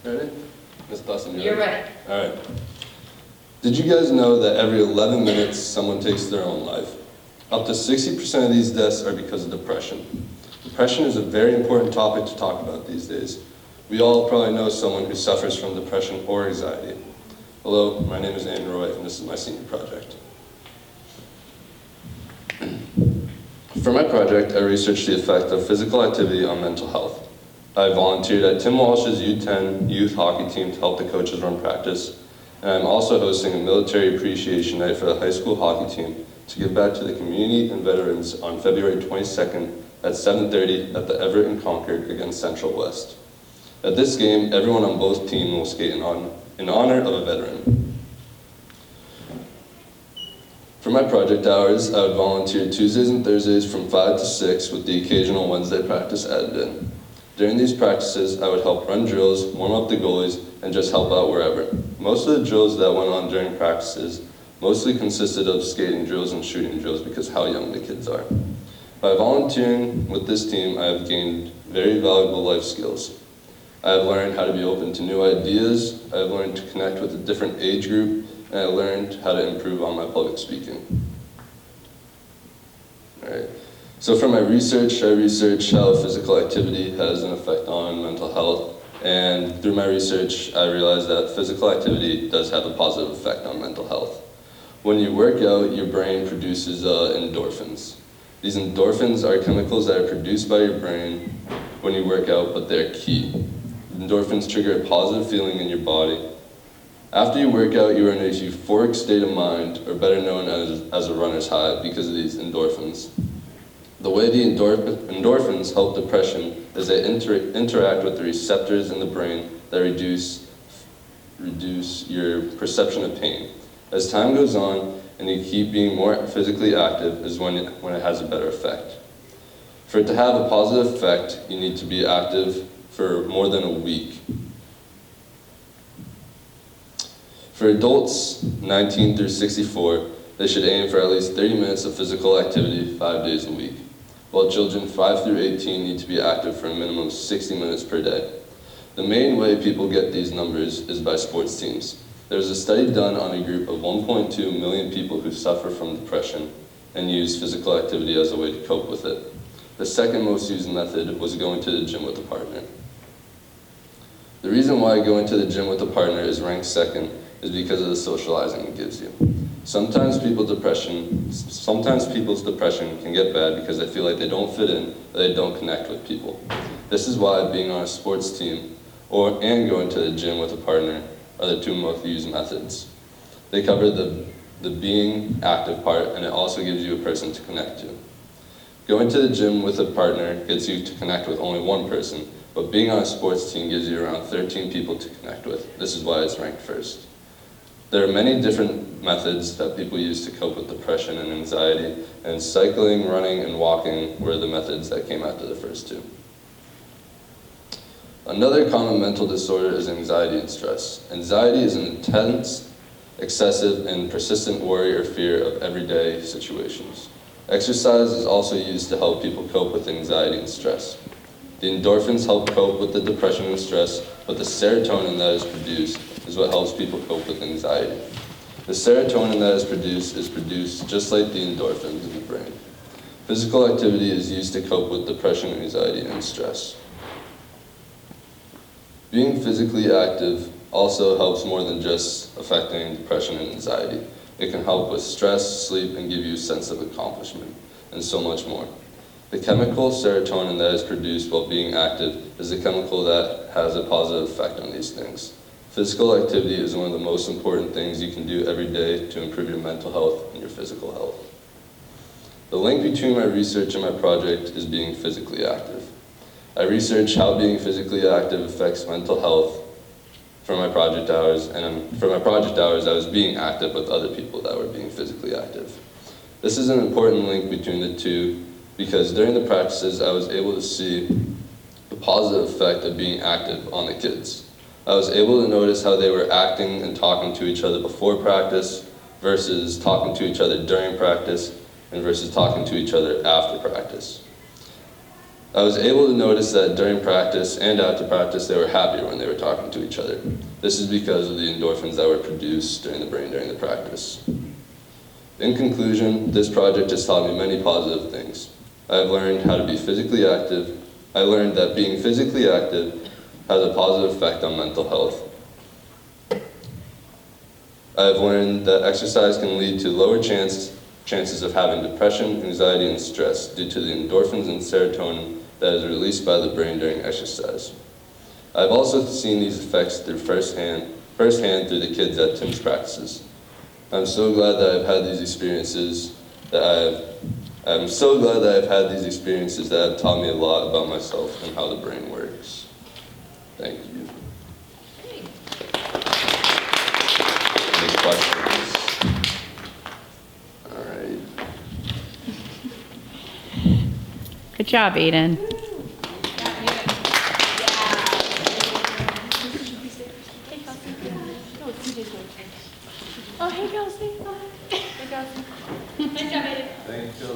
Ready? Ms. Dawson, you You're ready. All right. Did you guys know that every 11 minutes someone takes their own life? Up to 60% of these deaths are because of depression. Depression is a very important topic to talk about these days. We all probably know someone who suffers from depression or anxiety. Hello, my name is Aiden and this is my senior project. For my project, I researched the effect of physical activity on mental health. I volunteered at Tim Walsh's U10 youth hockey team to help the coaches run practice, and I'm also hosting a military appreciation night for the high school hockey team to give back to the community and veterans on February 22nd at 7:30 at the Everett in Concord against Central West. At this game, everyone on both teams will skate in honor of a veteran. For my project hours, I would volunteer Tuesdays and Thursdays from 5 to 6 with the occasional Wednesday practice added in. During these practices, I would help run drills, warm up the goalies, and just help out wherever. Most of the drills that went on during practices mostly consisted of skating drills and shooting drills because how young the kids are. By volunteering with this team, I have gained very valuable life skills. I have learned how to be open to new ideas, I have learned to connect with a different age group, and I learned how to improve on my public speaking. All right. So for my research, I researched how physical activity has an effect on mental health, and through my research, I realized that physical activity does have a positive effect on mental health. When you work out, your brain produces endorphins. These endorphins are chemicals that are produced by your brain when you work out, but they're key. Endorphins trigger a positive feeling in your body. After you work out, you are in a euphoric state of mind, or better known as a runner's high, because of these endorphins. The way the endorphins help depression is they interact with the receptors in the brain that reduce your perception of pain. As time goes on and you keep being more physically active is when it has a better effect. For it to have a positive effect, you need to be active for more than a week. For adults 19 through 64, they should aim for at least 30 minutes of physical activity 5 days a week, while children 5 through 18 need to be active for a minimum of 60 minutes per day. The main way people get these numbers is by sports teams. There's a study done on a group of 1.2 million people who suffer from depression and use physical activity as a way to cope with it. The second most used method was going to the gym with a partner. The reason why going to the gym with a partner is ranked second is because of the socializing it gives you. Sometimes people's depression can get bad because they feel like they don't fit in or they don't connect with people. This is why being on a sports team and going to the gym with a partner are the two most used methods. They cover the being active part, and it also gives you a person to connect to. Going to the gym with a partner gets you to connect with only one person, but being on a sports team gives you around 13 people to connect with. This is why it's ranked first. There are many different methods that people use to cope with depression and anxiety, and cycling, running, and walking were the methods that came after the first two. Another common mental disorder is anxiety and stress. Anxiety is an intense, excessive, and persistent worry or fear of everyday situations. Exercise is also used to help people cope with anxiety and stress. The endorphins help cope with the depression and stress, but the serotonin that is produced is what helps people cope with anxiety. The serotonin that is produced just like the endorphins in the brain. Physical activity is used to cope with depression, anxiety, and stress. Being physically active also helps more than just affecting depression and anxiety. It can help with stress, sleep, and give you a sense of accomplishment, and so much more. The chemical serotonin that is produced while being active is a chemical that has a positive effect on these things. Physical activity is one of the most important things you can do every day to improve your mental health and your physical health. The link between my research and my project is being physically active. I researched how being physically active affects mental health for my project hours, and for my project hours I was being active with other people that were being physically active. This is an important link between the two because during the practices I was able to see the positive effect of being active on the kids. I was able to notice how they were acting and talking to each other before practice versus talking to each other during practice and versus talking to each other after practice. I was able to notice that during practice and after practice, they were happier when they were talking to each other. This is because of the endorphins that were produced during the brain during the practice. In conclusion, this project has taught me many positive things. I have learned how to be physically active. I learned that being physically active has a positive effect on mental health. I have learned that exercise can lead to lower chances of having depression, anxiety, and stress due to the endorphins and serotonin that is released by the brain during exercise. I've also seen these effects firsthand through the kids at Tim's practices. I'm so glad that I've had these experiences that have taught me a lot about myself and how the brain works. Thank you. Any questions? All right. Good job, Aiden. Oh, hey, Kelsey. Hey, Kelsey. Nice job, Aiden. Thank you.